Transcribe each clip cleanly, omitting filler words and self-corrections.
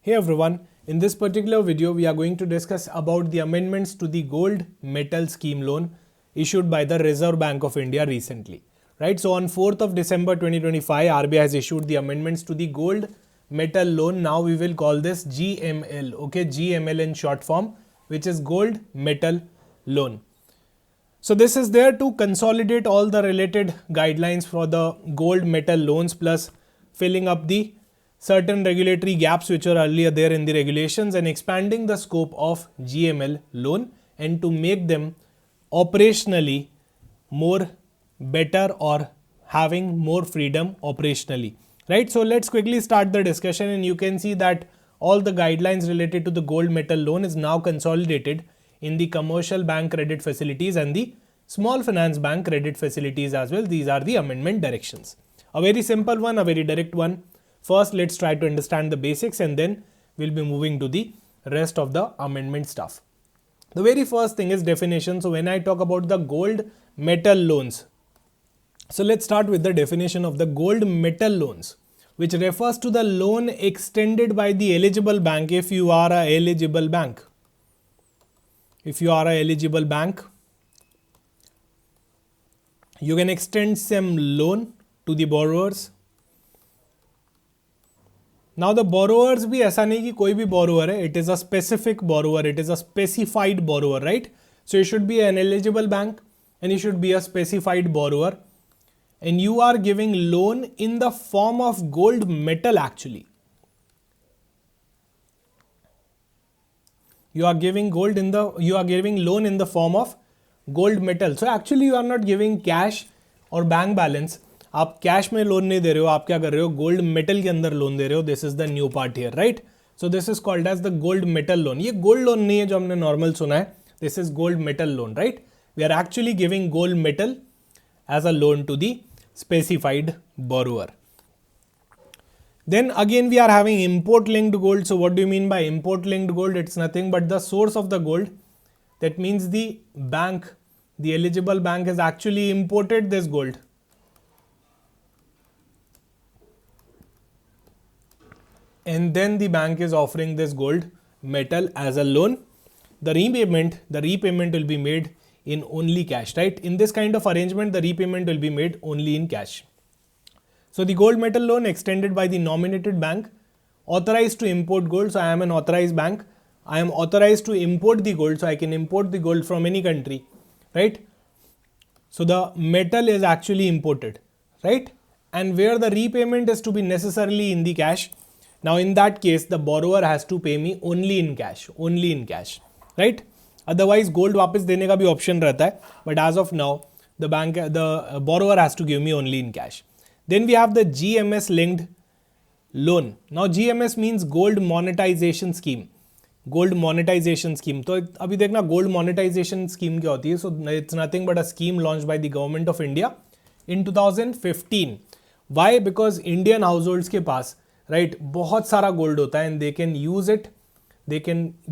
Hey everyone, in this particular video we are going to discuss about the amendments to the gold metal scheme loan issued by the Reserve Bank of India recently. Right, so on 4th of December 2025 RBI has issued the amendments to the gold metal loan. Now we will call this GML, okay, GML in short form, which is gold metal loan. So this is there to consolidate all the related guidelines for the gold metal loans plus filling up the certain regulatory gaps which were earlier there in the regulations and expanding the scope of GML loan and to make them operationally more better or having more freedom operationally. Right, so let's quickly start the discussion and you can see that all the guidelines related to the gold metal loan is now consolidated in the commercial bank credit facilities and the small finance bank credit facilities as well. These are the amendment directions. A very simple one, a very direct one. First, let's try to understand the basics and then we'll be moving to the rest of the amendment stuff. The very first thing is definition. So when I talk about the gold metal loans, so let's start with the definition of the gold metal loans, which refers to the loan extended by the eligible bank if you are a eligible bank. If you are a eligible bank, you can extend some loan to the borrowers. Now the borrowers भी ऐसा नहीं कि कोई भी borrower है, it is a specific borrower, it is a specified borrower, right? So you should be an eligible bank and you should be a specified borrower and you are giving loan in the form of gold metal actually. You are giving loan in the form of gold metal. So actually you are not giving cash or bank balance. आप cash में loan नहीं दे रहे हो, आप क्या कर रहे हो, गोल्ड मेटल के अंदर लोन दे रहे हो. This is the new part here, right? So this is called as the gold metal loan. ये गोल्ड लोन नहीं है जो हमने नॉर्मल सुना है. This is gold metal loan, right? We are actually giving gold metal as a loan to the specified borrower. Then again we are having import linked gold. So what do you mean by import linked gold? It's nothing but the source of the gold. That means the bank, the eligible bank has actually imported this gold. And then the bank is offering this gold metal as a loan. The repayment will be made in only cash, right? In this kind of arrangement, the repayment will be made only in cash. So the gold metal loan extended by the nominated bank authorized to import gold. So I am an authorized bank. I am authorized to import the gold. So I can import the gold from any country, right? So the metal is actually imported, right? And where the repayment is to be necessarily in the cash. Now in that case, the borrower has to pay me only in cash, right? Otherwise, gold वापस देने का भी option रहता है. But as of now, the borrower has to give me only in cash. Then we have the GMS linked loan. Now GMS means gold monetization scheme. Gold monetization scheme. तो अभी देखना gold monetization scheme क्या होती है. So it's nothing but a scheme launched by the government of India in 2015. Why? Because Indian households के पास, right, बहुत सारा gold होता है and they can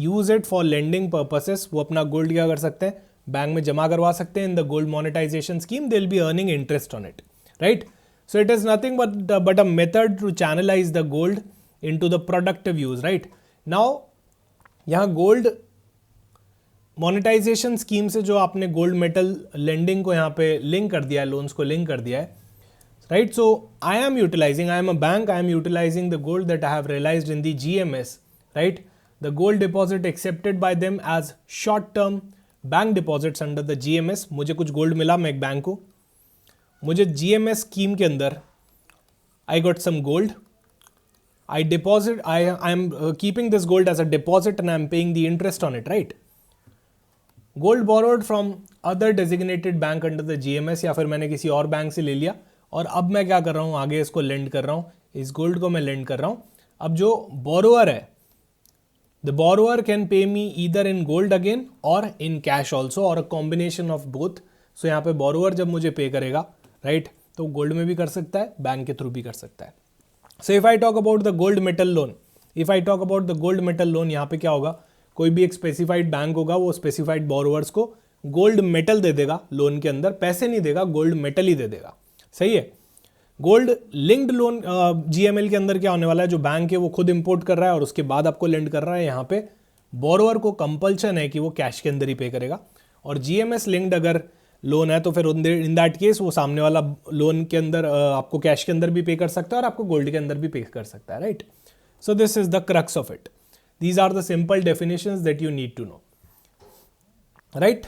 use it for lending purposes. वो अपना गोल्ड क्या कर सकते हैं, बैंक में जमा करवा सकते हैं. In the gold monetization scheme, they will be earning interest on it, right? So it is nothing but a method to channelize the gold into the productive use, right? Now यहाँ gold monetization scheme से जो आपने gold metal lending को यहाँ पे link कर दिया है, लोन्स को लिंक कर दिया है, right? So I am a bank, I am utilizing the gold that I have realized in the GMS, right? The gold deposit accepted by them as short term bank deposits under the GMS. मुझे कुछ gold मिला, मैं एक bank को, मुझे GMS scheme के अंदर I got some gold. I am keeping this gold as a deposit and I am paying the interest on it, right? Gold borrowed from other designated bank under the GMS या फिर मैंने किसी और bank से ले लिया और अब मैं क्या कर रहा हूँ, आगे इसको लेंड कर रहा हूँ, इस गोल्ड को मैं लेंड कर रहा हूँ. अब जो बोरोअर है, the borrower can pay me either in gold again or in cash also or a combination of both. So यहाँ पे borrower जब मुझे पे करेगा, right, तो गोल्ड में भी कर सकता है, बैंक के थ्रू भी कर सकता है. So if I talk about the gold metal loan, यहाँ पे क्या होगा, कोई भी एक स्पेसिफाइड बैंक होगा, वो स्पेसिफाइड बोरोवर्स को गोल्ड मेटल दे देगा लोन के अंदर, पैसे नहीं देगा, गोल्ड मेटल ही दे देगा. सही है? गोल्ड लिंक्ड लोन जीएमएल के अंदर क्या होने वाला है, जो बैंक है वो खुद इंपोर्ट कर रहा है और उसके बाद आपको लेंड कर रहा है। यहाँ पे बोरोअर को कंपल्शन है कि वो कैश के अंदर ही पे करेगा, और जीएमएस लिंक्ड अगर लोन है तो फिर इन दैट केस वो सामने वाला लोन के अंदर आपको कैश के अंदर भी पे कर सकता है और आपको गोल्ड के अंदर भी पे कर सकता है, right. So this is the crux of it. These are the simple definitions that you need to know, right?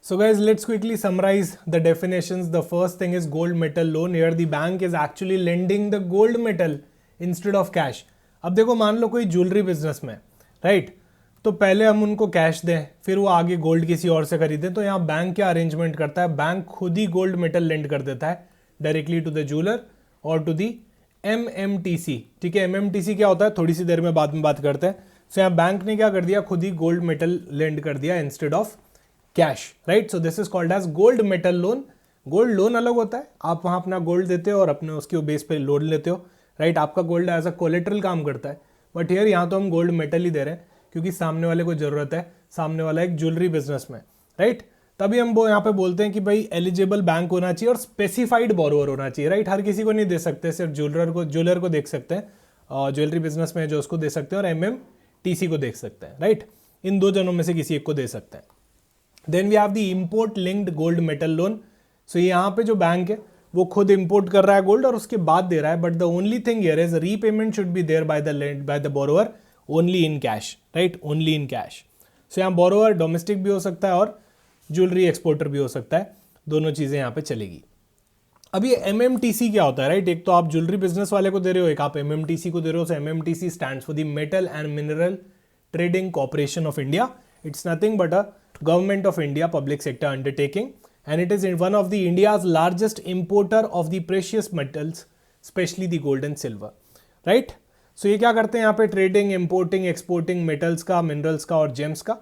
So guys, let's quickly summarize the definitions. The first thing is gold metal loan. Here the bank is actually lending the gold metal instead of cash. अब देखो, मान लो कोई jewellery business में, right, तो पहले हम उनको cash दें, फिर वो आगे गोल्ड किसी और से खरीदें, तो यहाँ बैंक क्या अरेंजमेंट करता है, बैंक खुद ही गोल्ड मेटल लेंड कर देता है डायरेक्टली टू द ज्वेलर और टू दी MMTC. ठीक है, MMTC क्या होता है थोड़ी सी देर में बाद में बात करते हैं. सो यहाँ बैंक ने क्या कर दिया, खुद ही गोल्ड मेटल लेंड कर दिया instead of cash, right. So this is called as gold metal loan. Gold loan अलग होता है, आप वहाँ अपना गोल्ड देते हो और अपने उसके बेस पे लोन लेते हो, राइट. आपका गोल्ड एज अ कोलेट्रल काम करता है, बट हियर यहाँ तो हम गोल्ड मेटल ही दे रहे हैं क्योंकि सामने वाले को जरूरत है, सामने वाला एक ज्वेलरी बिजनेस में, राइट. तभी हम वो यहाँ पे बोलते हैं कि भाई एलिजिबल बैंक होना चाहिए और स्पेसिफाइड बोरोवर होना चाहिए, राइट. हर किसी को नहीं दे सकते, सिर्फ ज्वेलर को देख सकते हैं, ज्वेलरी बिजनेस में जो उसको दे सकते हैं, और MMTC को देख सकते हैं, राइट. इन दो जनों में से किसी एक को दे सकते हैं. Then we have the import linked gold metal loan. So यहाँ पे जो बैंक है वो खुद इंपोर्ट कर रहा है गोल्ड और उसके बाद दे रहा है, but the only thing here is repayment should be there by the borrower only in cash, right, only in cash. So यहाँ बोरोवर डोमेस्टिक भी हो सकता है और ज्वेलरी एक्सपोर्टर भी हो सकता है, दोनों चीजें यहाँ पे चलेगी. अब ये MMTC क्या होता है, राइट. एक तो आप ज्वेलरी बिजनेस वाले को दे रहे हो, एक आप MMTC को दे रहे हो. So MMTC stands for the metal and mineral trading corporation of India. It's nothing but a government of India public sector undertaking, and it is one of the India's largest importer of the precious metals, specially the gold and silver, right. So ये क्या करते हैं यहाँ पे, trading, importing, exporting metals का, minerals का और James का.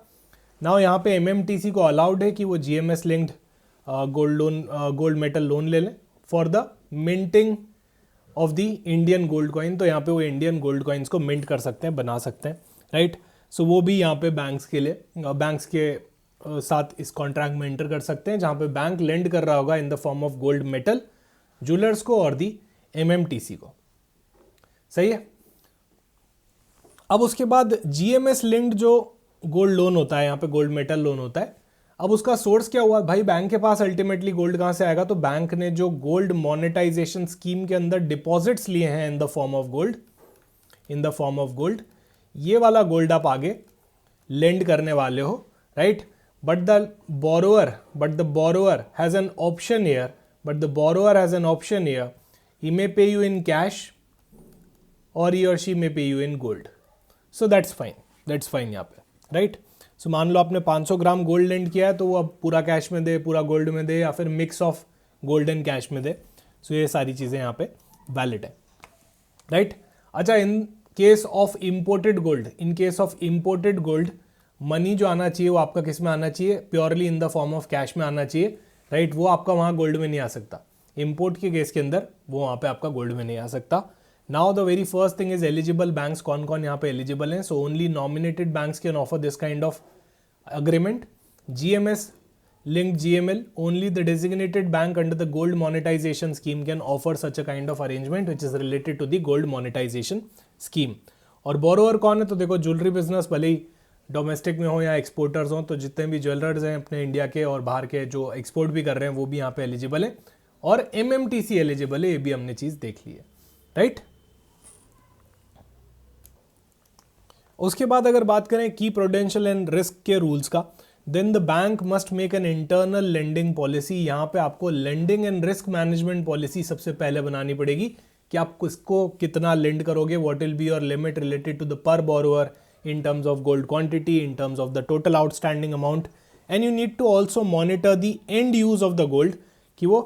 नाउ यहाँ पे MMTC को अलाउड है कि वो GMS linked gold metal loan ले लें for the minting of the Indian gold coin. तो यहाँ पे वो इंडियन गोल्ड कॉइन्स को मिंट कर सकते हैं, बना सकते हैं, राइट. सो वो भी यहाँ पे बैंक्स के लिए, बैंक्स के साथ इस कॉन्ट्रैक्ट में एंटर कर सकते हैं, जहाँ पे बैंक लेंड कर रहा होगा इन the form of gold metal jewellers को और दी MMTC को. सही है. अब उसके बाद GMS लिंक्ड जो गोल्ड लोन होता है, यहाँ पे गोल्ड मेटल लोन होता है. अब उसका सोर्स क्या हुआ भाई, बैंक के पास अल्टीमेटली गोल्ड कहाँ से आएगा, तो बैंक ने जो गोल्ड मोनेटाइजेशन स्कीम के अंदर डिपॉजिट्स लिए हैं in the form of gold, ये वाला गोल्ड आप आगे लेंड करने वाले हो, right. But the borrower has an option here, he may pay you in cash और ही और she may pay you in gold. So that's fine यहाँ पे, राइट. सो मान लो आपने 500 ग्राम गोल्ड लेंड किया है, तो वो अब पूरा कैश में दे, पूरा गोल्ड में दे, या फिर mix of gold and cash में दे. सो ये सारी चीज़ें यहाँ पे वैलिड है, राइट. अच्छा, in case of imported gold, money जो आना चाहिए वो आपका किस में आना चाहिए, purely in the form of cash में आना चाहिए, राइट. वो आपका वहाँ गोल्ड में नहीं आ सकता. इम्पोर्ट के केस के अंदर वो वहाँ पे आपका गोल्ड में नहीं आ सकता. Now the very first thing is eligible banks. कौन कौन यहाँ पे एलिजिबल हैं, so only nominated banks can offer this kind of agreement. GMS linked GML, only the designated bank under the gold monetization scheme can offer such a kind of arrangement which is related to the gold monetization scheme. और borrower कौन है, तो देखो jewellery business भले ही domestic में हो या exporters हो, तो जितने भी ज्वेलर्स हैं अपने इंडिया के और बाहर के जो एक्सपोर्ट भी कर रहे हैं वो भी यहाँ पे एलिजिबल है, और MMTC एलिजिबल है. ये भी हमने चीज़ देख ली है, राइट. उसके बाद अगर बात करें की प्रूडेंशियल एंड रिस्क के रूल्स का, then the bank must make an internal lending policy. यहाँ पे आपको lending and risk management policy सबसे पहले बनानी पड़ेगी कि आप किसको कितना लेंड करोगे, what will be your limit related to the per borrower in terms of gold quantity, in terms of the total outstanding amount, and you need to also monitor the end use of the gold, कि वो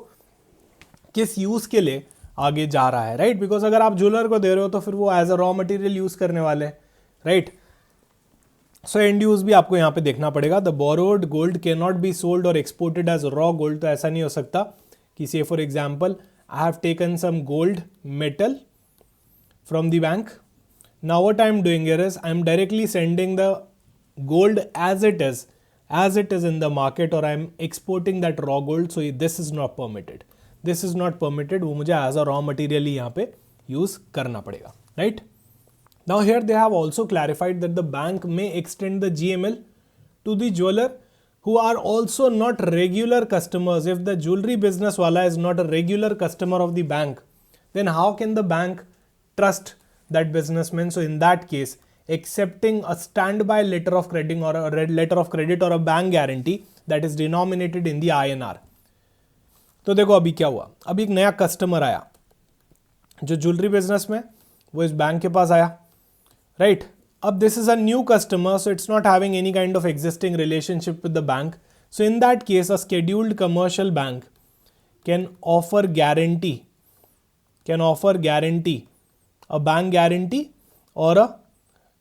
किस use के लिए आगे जा रहा है, right. Because अगर आप ज्वेलर को दे रहे हो तो फिर वो as a raw material use करने वाले हैं, राइट. सो एंड यूज भी आपको यहाँ पे देखना पड़ेगा. The borrowed gold can not be sold और एक्सपोर्टेड एज रॉ गोल्ड. तो ऐसा नहीं हो सकता कि say for example I have taken some gold metal from the bank. Now what I am doing here is I am directly sending the gold as it is as it is in the market or I am exporting that raw gold, so this is not permitted. This is not permitted. वो मुझे as a raw material ही यहाँ पे use करना पड़ेगा, right? Now here they have also clarified that the bank may extend the GML to the jeweler who are also not regular customers. If the jewelry business wala is not a regular customer of the bank, then how can the bank trust that businessman? So in that case, accepting a standby letter of credit or a letter of credit or a bank guarantee that is denominated in the INR. तो देखो अभी क्या हुआ, अभी एक नया customer आया जो ज्वेलरी बिजनेस में, वो इस बैंक के पास आया, राइट? अब this is a new customer, so it's not having any kind of existing relationship with the bank. So in that case a scheduled commercial bank can offer guarantee, a bank guarantee or a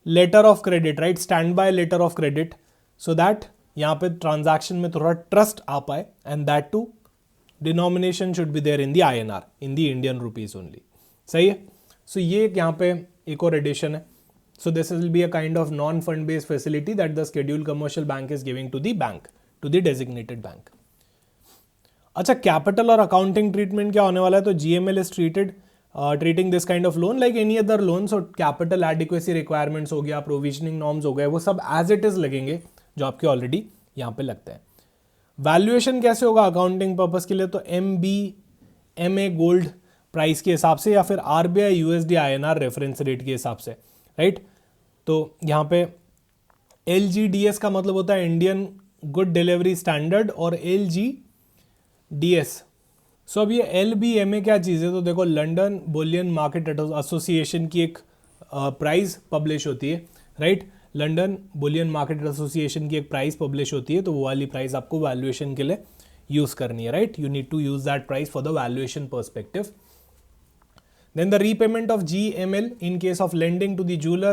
letter of credit, right? Standby letter of credit, so that यहाँ पे transaction में थोड़ा trust आ पाए, and that two denomination should be there in the INR, in the Indian rupees only. सही है? सो ये यहाँ पे एक और एडिशन है. So this will be a kind of non fund based facility that the scheduled commercial bank is giving to the bank, to the designated bank. अच्छा, capital और अकाउंटिंग ट्रीटमेंट क्या होने वाला है? तो GML is treating this kind of loan like any other loan. So capital adequacy requirements हो गया, provisioning norms हो गए, वो सब एज इट इज लगेंगे जो आपके ऑलरेडी यहाँ पे लगते हैं. वैल्यूएशन कैसे होगा अकाउंटिंग पर्पस के लिए? तो MBMA गोल्ड प्राइस के हिसाब से, या फिर RBI USD INR reference rate के हिसाब से, राइट? तो यहाँ पे LGDS का मतलब होता है इंडियन गुड डिलीवरी स्टैंडर्ड, और LGDS. सो अब ये LBMA क्या चीज़ है? तो देखो, लंडन बुलियन मार्केट एसोसिएशन की एक प्राइस पब्लिश होती है, right? London Boolean market association की एक प्राइस पब्लिश होती है, तो वो वाली प्राइस आपको वैल्यूएशन के लिए यूज़ करनी है, right? You need to use that price for the valuation perspective. Then the repayment of GML in case of lending to the jeweler,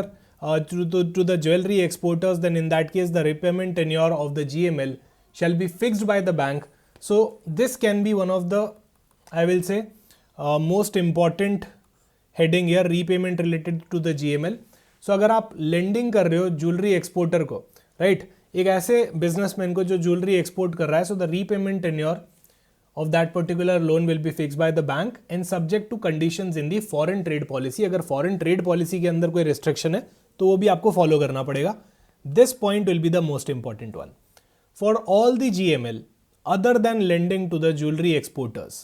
to the jewelry exporters, then in that case the repayment tenure of the GML shall be fixed by the bank. So this can be one of the, I will say, most important heading here, repayment related to the GML. So अगर आप lending कर रहे हो jewellery exporter को, right? एक ऐसे businessman को जो ज्वेलरी एक्सपोर्ट कर रहा है, so the repayment tenure of that particular loan will be fixed by the bank and subject to conditions in the foreign trade policy. अगर foreign trade policy के अंदर कोई restriction है तो वो भी आपको follow करना पड़ेगा. This point will be the most important one. For all the GML other than lending to the jewelry exporters,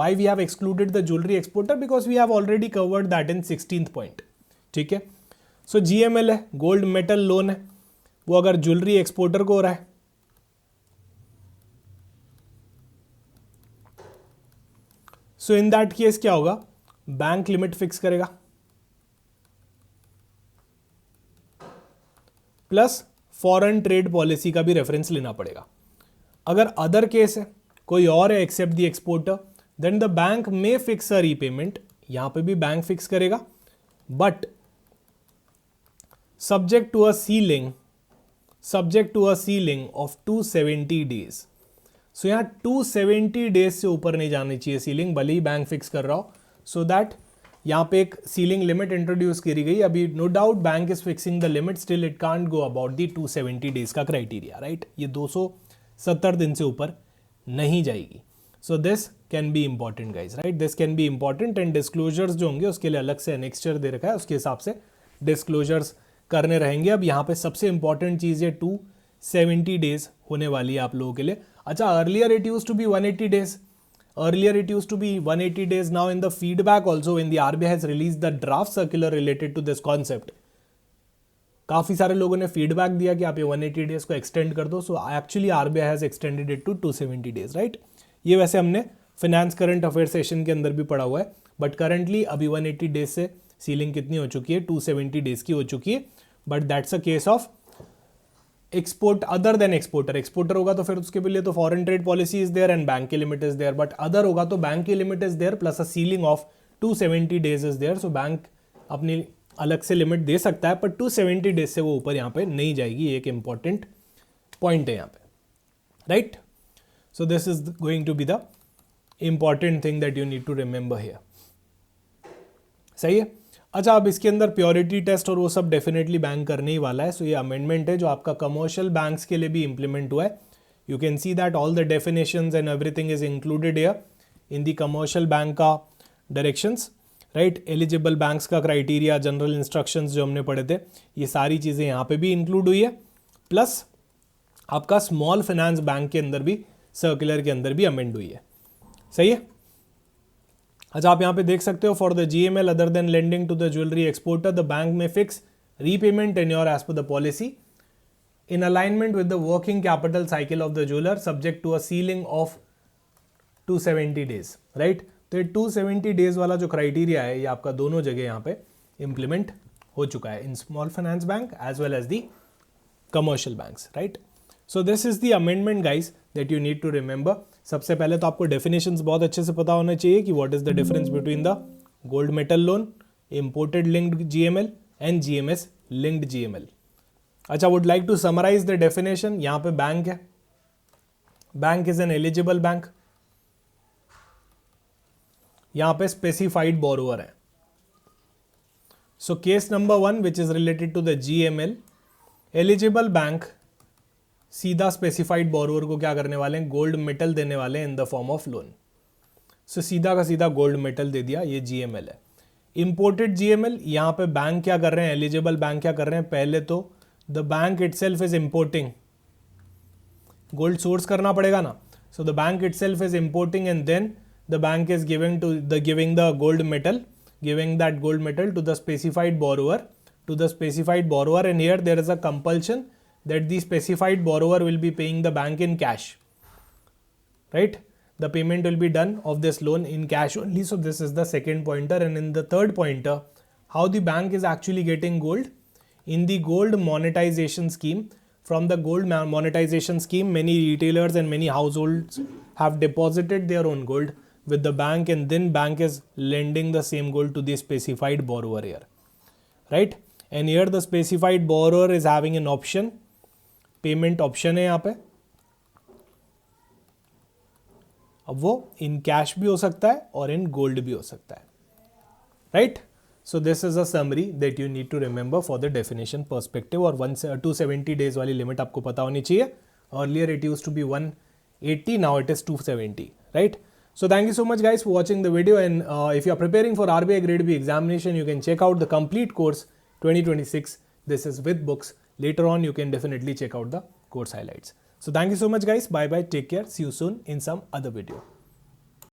why we have excluded the jewelry exporter? Because we have already covered that in 16th point. ठीक है? So GML है, gold metal loan है, वो अगर jewellery exporter को हो रहा है, सो इन दैट केस क्या होगा? बैंक लिमिट फिक्स करेगा प्लस फॉरेन ट्रेड पॉलिसी का भी रेफरेंस लेना पड़ेगा. अगर अदर केस है, कोई और है except the exporter, then the bank may fix a repayment. यहां पे भी बैंक फिक्स करेगा, but subject to a ceiling of 270 days. So यहाँ 270 डेज से ऊपर नहीं जानी चाहिए सीलिंग, भले ही बैंक फिक्स कर रहा हो. सो दैट यहाँ पे एक सीलिंग लिमिट इंट्रोड्यूस करी गई. अभी no doubt bank is fixing the limit, still it can't go about the 270 days का क्राइटेरिया, राइट? ये 270 दिन से ऊपर नहीं जाएगी. So this can be important guys, right? This can be important. And disclosures जो होंगे उसके लिए अलग से एनेक्स्चर दे रखा है, उसके हिसाब से डिस्क्लोजर्स करने रहेंगे. अब यहाँ पे सबसे इंपॉर्टेंट चीज़ है 270 डेज होने वाली है आप लोगों के लिए. अच्छा, earlier it used to be 180 days. Now in the feedback also, when the RBI has released the draft circular related to this concept, काफ़ी सारे लोगों ने फीडबैक दिया कि आप ये 180 डेज को एक्सटेंड कर दो. So actually RBI has extended it to 270 days, right? ये वैसे हमने फिनेंस करंट अफेयर सेशन के अंदर भी पढ़ा हुआ है, बट करंटली अभी 180 डेज से सीलिंग कितनी हो चुकी है? 270 डेज की हो चुकी है. But that's a case of export other than exporter होगा तो फिर उसके लिए तो foreign trade policy is there and bank की limit is there. But other होगा तो बैंक की limit is there plus a ceiling of 270 days is there. So bank अपनी अलग से लिमिट दे सकता है, पर 270 डेज से वो ऊपर यहाँ पे नहीं जाएगी. एक इंपॉर्टेंट पॉइंट है यहाँ पे, right? So this is going to be the important thing that you need to remember here. सही है? अच्छा, अब इसके अंदर प्योरिटी टेस्ट और वो सब डेफिनेटली बैंक करने ही वाला है. सो ये अमेंडमेंट है जो आपका कमर्शियल बैंक्स के लिए भी इंप्लीमेंट हुआ है. You can see that all the definitions and everything is included here in the commercial bank का डायरेक्शंस, राइट. एलिजिबल बैंक्स का क्राइटेरिया, जनरल इंस्ट्रक्शंस जो हमने पढ़े थे, ये सारी चीज़ें यहाँ पे भी इंक्लूड हुई है. प्लस आपका स्मॉल फाइनेंस बैंक के अंदर भी, सर्कुलर के अंदर भी अमेंड हुई है. सही है. अच्छा, आप यहाँ पे देख सकते हो, for the GML other than lending to the jewellery exporter the bank may fix repayment tenure as per the policy in alignment with the working capital cycle of the jeweller subject to a ceiling of 270 days, right. तो ये 270 days वाला जो criteria है ये आपका दोनों जगह यहाँ पे इंप्लीमेंट हो चुका है, in small finance bank as well as the commercial banks, right. So this is the amendment guys that you need to remember. सबसे पहले तो आपको डेफिनेशंस बहुत अच्छे से पता होना चाहिए कि what is the difference between the gold metal loan, imported linked GML and GMS linked GML. अच्छा, would like to summarize the definition. यहाँ पे बैंक है, bank is an eligible bank. यहाँ पे स्पेसिफाइड बोरोवर है. So case number 1 which is related to the GML, eligible bank सीधा specified borrower को क्या करने वाले हैं, गोल्ड मेटल देने वाले हैं in the form of loan. So सीधा का सीधा गोल्ड मेटल दे दिया, ये GML है. इंपोर्टेड GML, यहाँ पे बैंक क्या कर रहे हैं, एलिजिबल बैंक क्या कर रहे हैं, पहले तो the bank itself is importing, gold source करना पड़ेगा ना. So the bank itself is importing and then the bank is giving the gold metal, giving that gold metal to the specified borrower, and here there is a compulsion that the specified borrower will be paying the bank in cash, right. The payment will be done of this loan in cash only. So this is the second pointer. And in the third pointer, how the bank is actually getting gold, in the gold monetization scheme. From the gold monetization scheme, many retailers and many households have deposited their own gold with the bank, and then bank is lending the same gold to the specified borrower here, right. And here the specified borrower is having an option, payment option है यहाँ पे. अब वो in cash भी हो सकता है और in gold भी हो सकता है, right. So this is a summary that you need to remember for the definition perspective. और 270 days वाली लिमिट आपको पता होनी चाहिए. Earlier it used to be 180, now it is 270, right. So thank you so much guys for watching the video, and if you are preparing for RBI Grade B examination, you can check out the complete course 2026. This is with books. Later on you can definitely check out the course highlights. So thank you so much guys. Bye bye. Take care. See you soon in some other video.